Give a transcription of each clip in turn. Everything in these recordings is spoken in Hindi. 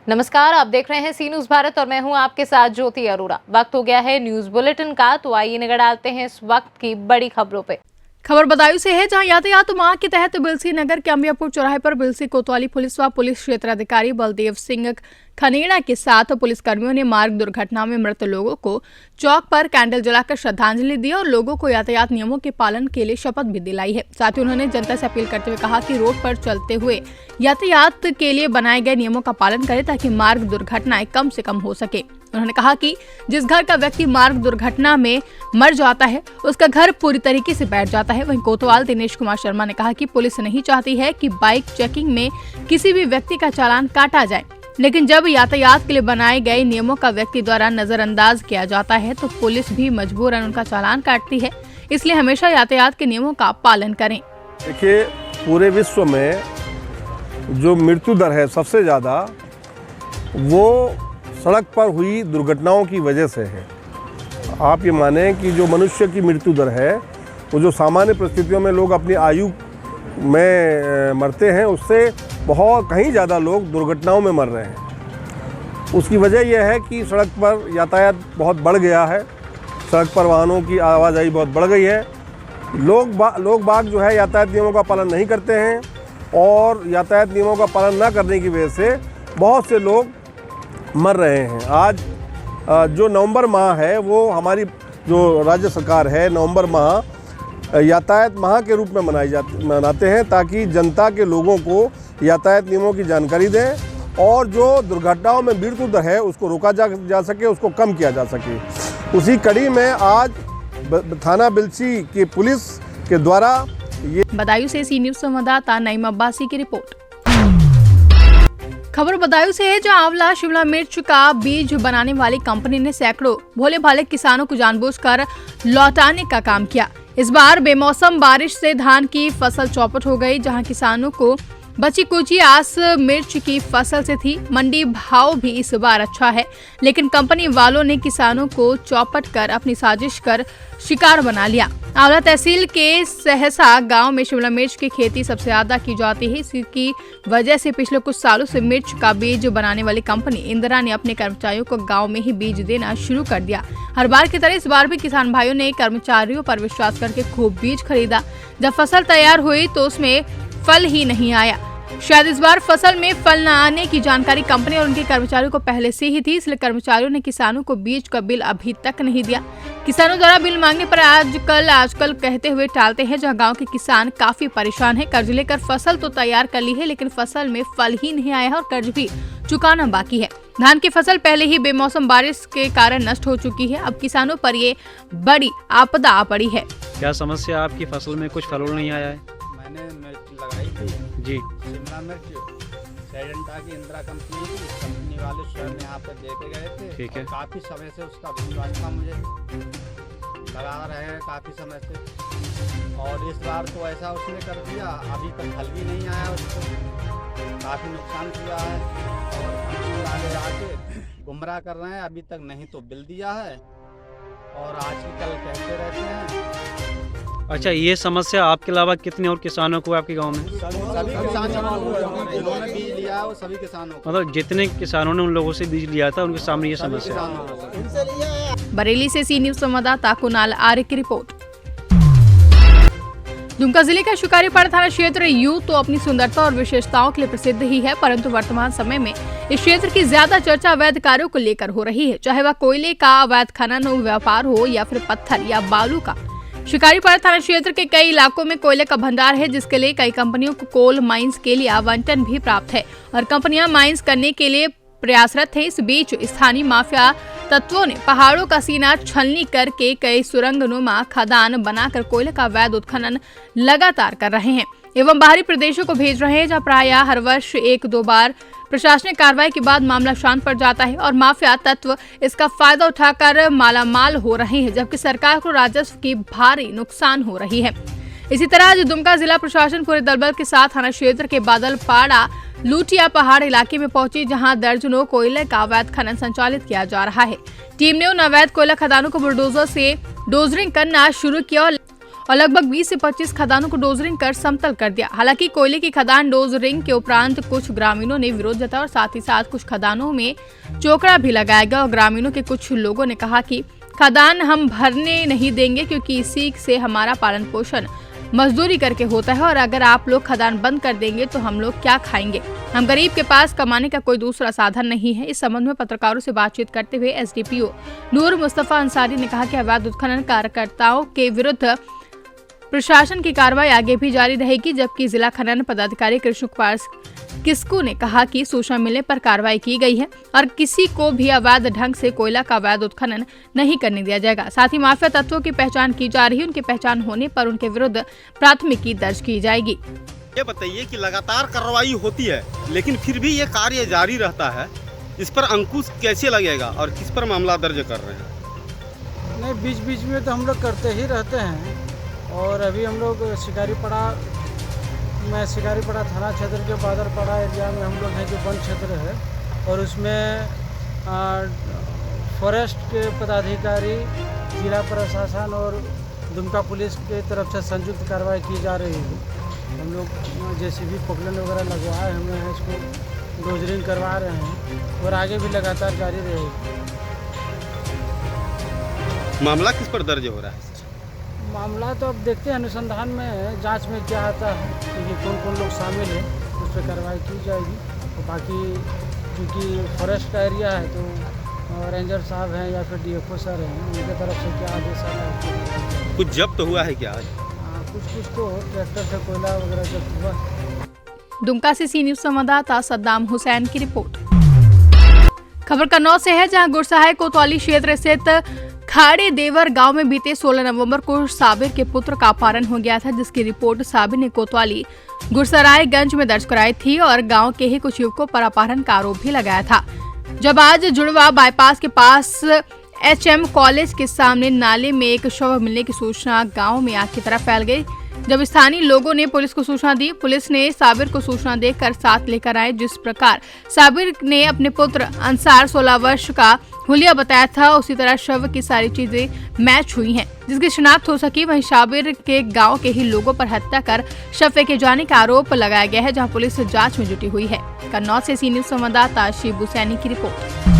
नमस्कार, आप देख रहे हैं सी न्यूज भारत और मैं हूं आपके साथ ज्योति अरोड़ा। वक्त हो गया है न्यूज बुलेटिन का, तो आइए नजर डालते हैं इस वक्त की बड़ी खबरों पे। खबर बदायूं से है, जहां यातायात माह के तहत बिलसी नगर के अंबियापुर चौराहे पर बिलसी कोतवाली पुलिस व पुलिस क्षेत्र अधिकारी बलदेव सिंह खनेड़ा के साथ पुलिसकर्मियों ने मार्ग दुर्घटना में मृत लोगों को चौक पर कैंडल जलाकर श्रद्धांजलि दी और लोगों को यातायात नियमों के पालन के लिए शपथ भी दिलाई है। साथ ही उन्होंने जनता से अपील करते हुए कहा कि रोड पर चलते हुए यातायात के लिए बनाए गए नियमों का पालन करें ताकि मार्ग दुर्घटनाएं कम से कम हो सके। उन्होंने कहा कि जिस घर का व्यक्ति मार्ग दुर्घटना में मर जाता है उसका घर पूरी तरीके से बैठ जाता है। वहीं कोतवाल दिनेश कुमार शर्मा ने कहा कि पुलिस नहीं चाहती है कि बाइक चेकिंग में किसी भी व्यक्ति का चालान काटा जाए, लेकिन जब यातायात के लिए बनाए गए नियमों का व्यक्ति द्वारा नजरअंदाज किया जाता है तो पुलिस भी मजबूरन उनका चालान काटती है। इसलिए हमेशा यातायात के नियमों का पालन करें। देखिए, पूरे विश्व में जो मृत्यु दर है सबसे ज्यादा वो सड़क पर हुई दुर्घटनाओं की वजह से है। आप ये माने कि जो मनुष्य की मृत्यु दर है वो जो सामान्य परिस्थितियों में लोग अपनी आयु में मरते हैं उससे बहुत कहीं ज़्यादा लोग दुर्घटनाओं में मर रहे हैं। उसकी वजह यह है कि सड़क पर यातायात बहुत बढ़ गया है, सड़क पर वाहनों की आवाजाही बहुत बढ़ गई है। लोग बाग जो है यातायात नियमों का पालन नहीं करते हैं और यातायात नियमों का पालन ना करने की वजह से बहुत से लोग मर रहे हैं। आज जो नवंबर माह है वो हमारी जो राज्य सरकार है नवंबर माह यातायात माह के रूप में मनाते हैं ताकि जनता के लोगों को यातायात नियमों की जानकारी दें और जो दुर्घटनाओं में मृत्यु दर है उसको रोका जा सके, उसको कम किया जा सके। उसी कड़ी में आज थाना बिलसी की पुलिस के द्वारा ये बदायूं से सी न्यूज संवाददाता नईम अब्बासी की रिपोर्ट। खबर बदायूं से है, जहां आंवला शिमला मिर्च का बीज बनाने वाली कंपनी ने सैकड़ों भोले भाले किसानों को जानबूझकर लौटाने का काम किया। इस बार बेमौसम बारिश से धान की फसल चौपट हो गई, जहां किसानों को बची कुची आस मिर्च की फसल से थी। मंडी भाव भी इस बार अच्छा है, लेकिन कंपनी वालों ने किसानों को चौपट कर अपनी साजिश कर शिकार बना लिया। आंवला तहसील के सहसा गांव में शिमला मिर्च की खेती सबसे ज्यादा की जाती है। इसकी वजह से पिछले कुछ सालों से मिर्च का बीज बनाने वाली कंपनी इंदिरा ने अपने कर्मचारियों को गांव में ही बीज देना शुरू कर दिया। हर बार की तरह इस बार भी किसान भाइयों ने कर्मचारियों पर विश्वास करके खूब बीज खरीदा। जब फसल तैयार हुई तो उसमें फल ही नहीं आया। शायद इस बार फसल में फल न आने की जानकारी कंपनी और उनके कर्मचारियों को पहले से ही थी, इसलिए कर्मचारियों ने किसानों को बीज का बिल अभी तक नहीं दिया। किसानों द्वारा बिल मांगने पर आजकल कहते हुए टालते हैं, जहां गांव के किसान काफी परेशान हैं। कर्ज लेकर फसल तो तैयार कर ली है, लेकिन फसल में फल ही नहीं आया है और कर्ज भी चुकाना बाकी है। धान की फसल पहले ही बेमौसम बारिश के कारण नष्ट हो चुकी है। अब किसानों पर ये बड़ी आपदा आ पड़ी है। क्या समस्या, आपकी फसल में कुछ फल नहीं आया है? मैंने मिर्च लगाई थी जी, शिमला मिर्च सेडेंटा की इंदिरा कंपनी वाले स्वयं यहाँ पर देके गए थे। ठीक है। काफ़ी समय से उसका विश्वास था, मुझे लगा रहे हैं काफ़ी समय से, और इस बार तो ऐसा उसने कर दिया, अभी तक फल भी नहीं आया, उसको काफ़ी नुकसान किया है। और कंपनी वाले आके गुमराह कर रहे हैं, अभी तक नहीं तो बिल दिया है और आज की कल कहते रहते हैं। अच्छा, ये समस्या आपके अलावा कितने और किसानों को आपके गांव में? सभी किसानों को जिन्होंने बीज लिया है वो सभी किसानों को, मतलब जितने किसानों ने उन लोगों से बीज लिया था उनके सामने ये समस्या। बरेली से सी न्यूज संवाददाता कुणाल आर्य की रिपोर्ट। दुमका जिले का शिकारीपाड़ा थाना क्षेत्र यूं तो अपनी सुंदरता और विशेषताओं के लिए प्रसिद्ध ही है, परंतु वर्तमान समय में इस क्षेत्र की ज्यादा चर्चा अवैध कार्यों को लेकर हो रही है, चाहे वह कोयले का अवैध खनन व्यापार हो या फिर पत्थर या बालू का। शिकारीपाड़ा थाना क्षेत्र के कई इलाकों में कोयले का भंडार है, जिसके लिए कई कंपनियों को कोल माइंस के लिए आवंटन भी प्राप्त है और कंपनियां माइंस करने के लिए प्रयासरत है। इस बीच स्थानीय माफिया तत्वों ने पहाड़ों का सीना छलनी करके कई सुरंगनुमा खदान बनाकर कोयले का अवैध उत्खनन लगातार कर रहे हैं एवं बाहरी प्रदेशों को भेज रहे हैं, जहाँ प्रायः हर वर्ष 1-2 बार प्रशासनिक कार्रवाई के बाद मामला शांत पड़ जाता है और माफिया तत्व इसका फायदा उठाकर मालामाल हो रहे हैं, जबकि सरकार को राजस्व की भारी नुकसान हो रही है। इसी तरह आज दुमका जिला प्रशासन पूरे दलबल के साथ थाना क्षेत्र के बादलपाड़ा लूटिया पहाड़ इलाके में पहुंची, जहां दर्जनों कोयले का अवैध खनन संचालित किया जा रहा है। टीम ने उन अवैध कोयला खदानों को बुलडोजर से डोजरिंग करना शुरू किया और लगभग 20 से 25 खदानों को डोजरिंग कर समतल कर दिया। हालांकि कोयले की खदान डोजरिंग के उपरांत कुछ ग्रामीणों ने विरोध जताया और साथ ही साथ कुछ खदानों में चोकड़ा भी लगाया गया और ग्रामीणों के कुछ लोगों ने कहा कि खदान हम भरने नहीं देंगे क्योंकि इसी से हमारा पालन पोषण मजदूरी करके होता है और अगर आप लोग खदान बंद कर देंगे तो हम लोग क्या खाएंगे। हम गरीब के पास कमाने का कोई दूसरा साधन नहीं है। इस संबंध में पत्रकारों से बातचीत करते हुए एसडीपीओ नूर मुस्तफा अंसारी ने कहा कि अवैध उत्खनन कार्यकर्ताओं के विरुद्ध प्रशासन की कार्रवाई आगे भी जारी रहेगी, जबकि जिला खनन पदाधिकारी कृष्ण कुमार किस्कू ने कहा कि सूचना मिलने पर कार्रवाई की गई है और किसी को भी अवैध ढंग से कोयला का अवैध उत्खनन नहीं करने दिया जाएगा। साथ ही माफिया तत्वों की पहचान की जा रही है, उनकी पहचान होने पर उनके विरुद्ध प्राथमिकी दर्ज की जाएगी। ये बताइए कि लगातार कार्रवाई होती है लेकिन फिर भी ये कार्य जारी रहता है, इस पर अंकुश कैसे लगेगा और किस पर मामला दर्ज कर रहे हैं? नहीं, बीच बीच में तो हम लोग करते ही रहते हैं और अभी हम लोग शिकारीपड़ा थाना क्षेत्र के बादरपड़ा एरिया में हम लोग हैं जो वन क्षेत्र है और उसमें फॉरेस्ट के पदाधिकारी, जिला प्रशासन और दुमका पुलिस की तरफ से संयुक्त कार्रवाई की जा रही है। हम लोग जेसीबी पोकलन वगैरह लगवाए हुए हैं, इसको डोजरिंग करवा रहे हैं और आगे भी लगातार जारी रहेगी। मामला किस पर दर्ज हो रहा है? मामला तो अब देखते हैं, अनुसंधान में जांच में क्या आता है क्योंकि कौन कौन लोग शामिल हैं उस पर कार्रवाई की जाएगी। तो बाकी क्योंकि फॉरेस्ट का एरिया है तो रेंजर साहब हैं या फिर डीएफओ सर हैं, उनके तरफ से क्या आदेश आता है। कुछ जब्त हुआ है क्या आज? कुछ तो ट्रैक्टर से कोयला वगैरह जब्त हुआ। दुमका से सी न्यूज संवाददाता सद्दाम हुसैन की रिपोर्ट। खबर कन्नौज से है, जहां गुरसहाय कोतवाली क्षेत्र स्थित खाड़े देवर गांव में बीते 16 नवंबर को साबिर के पुत्र का अपहरण हो गया था, जिसकी रिपोर्ट साबिर ने कोतवाली गुरसरायगंज में दर्ज कराई थी और गांव के ही कुछ युवकों पर अपहरण का आरोप भी लगाया था। जब आज जुड़वा बाईपास के पास HM कॉलेज के सामने नाले में एक शव मिलने की सूचना गांव में आग की तरह फैल गई। जब स्थानीय लोगों ने पुलिस को सूचना दी, पुलिस ने साबिर को सूचना देकर साथ लेकर आए। जिस प्रकार साबिर ने अपने पुत्र अंसार 16 वर्ष का हुलिया बताया था, उसी तरह शव की सारी चीजें मैच हुई हैं, जिसकी शिनाख्त हो सकी। वहीं साबिर के गांव के ही लोगों पर हत्या कर शव फेंके जाने का आरोप लगाया गया है, जहां पुलिस जांच में जुटी हुई है। कन्नौज से सी न्यूज संवाददाता शिबू सैनी की रिपोर्ट।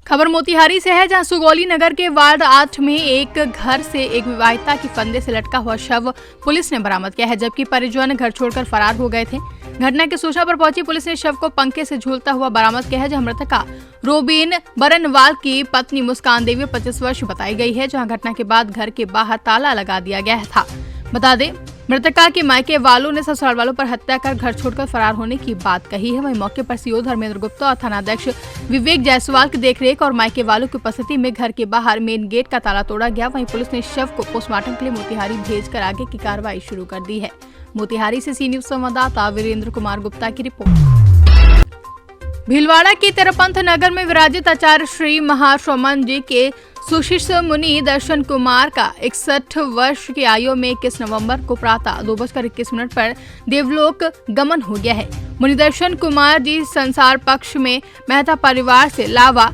खबर मोतिहारी से है, जहां सुगौली नगर के वार्ड 8 में एक घर से एक विवाहिता की फंदे से लटका हुआ शव पुलिस ने बरामद किया है, जबकि परिजन घर छोड़कर फरार हो गए थे। घटना की सूचना पर पहुंची पुलिस ने शव को पंखे से झूलता हुआ बरामद किया है, जहां मृतका रोबिन बरनवाल की पत्नी मुस्कान देवी 25 वर्ष बताई गई है, जहां घटना के बाद घर के बाहर ताला लगा दिया गया था। बता दें, मृतका के मायके वालों ने ससुराल वालों पर हत्या कर घर छोड़कर फरार होने की बात कही है। वहीं मौके पर सीओ धर्मेंद्र गुप्ता और थानाध्यक्ष विवेक जायसवाल की देखरेख और मायके वालों की उपस्थिति में घर के बाहर मेन गेट का ताला तोड़ा गया। वहीं पुलिस ने शव को पोस्टमार्टम के लिए मोतिहारी भेजकर आगे की कार्रवाई शुरू कर दी है। मोतिहारी से सी न्यूज संवाददाता वीरेंद्र कुमार गुप्ता की रिपोर्ट। भीलवाड़ा के तेरपंथ नगर में विराजित आचार्य श्री महाश्रमण जी के सुशिष्य मुनि दर्शन कुमार का 61 वर्ष की आयु में 21 नवंबर को प्रातः 2:21 पर देवलोक गमन हो गया है। मुनि दर्शन कुमार जी संसार पक्ष में मेहता परिवार से लावा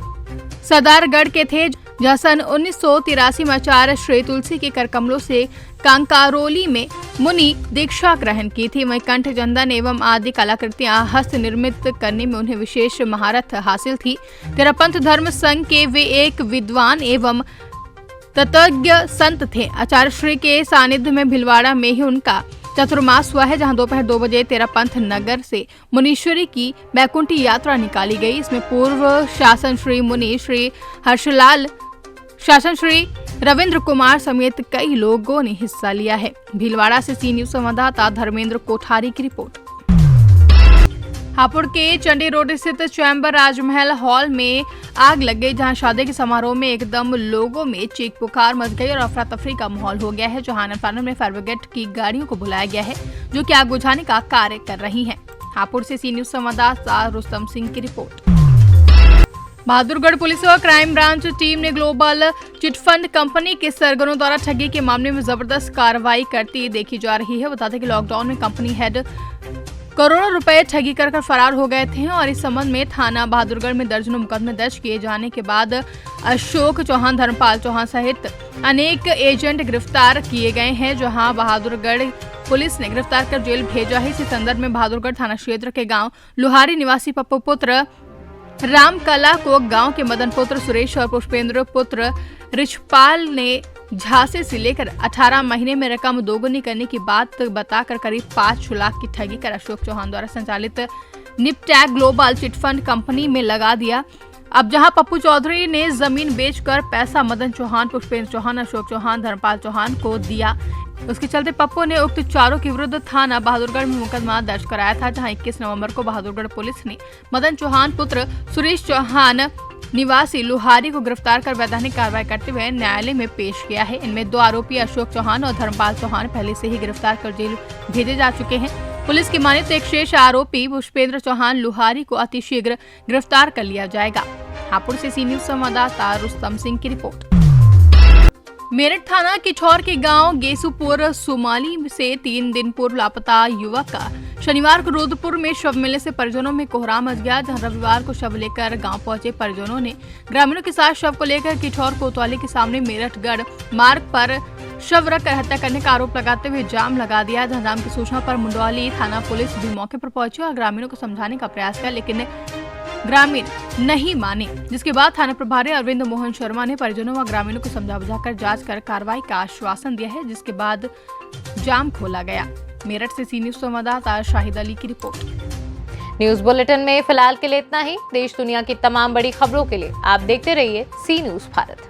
सदारगढ़ के थे, जहाँ सन 1983 में आचार्य श्री तुलसी के करकमलों से कांकारोली में मुनि दीक्षा ग्रहण की थी। वहीं कंठ चंदन एवं आदि कलाकृतियां हस्त निर्मित करने में उन्हें विशेष महारत हासिल थी। तेरपंथ धर्म संघ के वे एक विद्वान एवं तत्वज्ञ संत थे। आचार्य श्री के सानिध्य में भीलवाड़ा में ही उनका चतुर्मास हुआ है, जहां दोपहर 2 बजे तेरपंथ नगर से मुनीश्वरी की बैकुंठी यात्रा निकाली गई। इसमें पूर्व शासन श्री मुनि श्री हर्षलाल, शासन श्री रविंद्र कुमार समेत कई लोगों ने हिस्सा लिया है। भीलवाड़ा से सी न्यूज संवाददाता धर्मेंद्र कोठारी की रिपोर्ट। हापुड़ के चंडी रोड स्थित चैम्बर राजमहल हॉल में आग लग गई, जहां शादी के समारोह में एकदम लोगों में चीख पुकार मच गई और अफरा तफरी का माहौल हो गया है। जहां आनंद में फायर ब्रिगेड की गाड़ियों को बुलाया गया है, जो कि आग बुझाने का कार्य कर रही हैं। हापुड़ से सी न्यूज संवाददाता रुस्तम सिंह की रिपोर्ट। बहादुरगढ़ पुलिस और क्राइम ब्रांच टीम ने ग्लोबल चिटफंड कंपनी के सरगनों द्वारा ठगी के मामले में जबरदस्त कार्रवाई करती देखी जा रही है। बता दें कि लॉकडाउन में कंपनी हेड करोड़ों रुपए ठगी कर फरार हो गए थे और इस संबंध में थाना बहादुरगढ़ में दर्जनों मुकदमे दर्ज किए जाने के बाद अशोक चौहान, धर्मपाल चौहान सहित अनेक एजेंट गिरफ्तार किए गए हैं, जहां बहादुरगढ़ पुलिस ने गिरफ्तार कर जेल भेजा है। इसी संदर्भ में बहादुरगढ़ थाना क्षेत्र के गांव लुहारी निवासी पप्पू पुत्र रामकला को गांव के मदन पुत्र सुरेश और पुष्पेंद्र पुत्र रिछपाल ने झांसे से लेकर 18 महीने में रकम दोगुनी करने की बात बताकर करीब 5 लाख की ठगी कर अशोक चौहान द्वारा संचालित निपटैग ग्लोबल चिटफंड कंपनी में लगा दिया। अब जहां पप्पू चौधरी ने जमीन बेचकर पैसा मदन चौहान, पुष्पेंद्र चौहान, अशोक चौहान, धर्मपाल चौहान को दिया, उसके चलते पप्पू ने उक्त चारों के विरुद्ध थाना बहादुरगढ़ में मुकदमा दर्ज कराया था, जहां 21 नवंबर को बहादुरगढ़ पुलिस ने मदन चौहान पुत्र सुरेश चौहान निवासी लुहारी को गिरफ्तार कर वैधानिक कार्रवाई करते हुए न्यायालय में पेश किया है। इनमें 2 आरोपी अशोक चौहान और धर्मपाल चौहान पहले से ही गिरफ्तार कर जेल भेजे जा चुके हैं। पुलिस की माने तो एक शेष आरोपी पुष्पेंद्र चौहान लुहारी को अतिशीघ्र गिरफ्तार कर लिया जाएगा। हापुड़ से सी न्यूज संवाददाता रुस्तम सिंह की रिपोर्ट। मेरठ थाना किछौर के गांव गेसुपुर सुमाली से 3 दिन पूर्व लापता युवक का शनिवार को रुद्रपुर में शव मिलने से परिजनों में कोहराम मच गया, जहां रविवार को शव लेकर गांव पहुंचे परिजनों ने ग्रामीणों के साथ शव को लेकर किछौर कोतवाली के सामने मेरठगढ़ मार्ग पर शव रखकर हत्या करने का आरोप लगाते हुए जाम लगा दिया। जहां जाम की सूचना पर मुंडवाली थाना पुलिस भी मौके पर पहुंची और ग्रामीणों को समझाने का प्रयास किया, लेकिन ग्रामीण नहीं माने, जिसके बाद थाना प्रभारी अरविंद मोहन शर्मा ने परिजनों व ग्रामीणों को समझा बुझाकर जांच कर कार्रवाई का आश्वासन दिया है, जिसके बाद जाम खोला गया। मेरठ से सी न्यूज संवाददाता शाहिद अली की रिपोर्ट। न्यूज बुलेटिन में फिलहाल के लिए इतना ही। देश दुनिया की तमाम बड़ी खबरों के लिए आप देखते रहिए सी न्यूज भारत।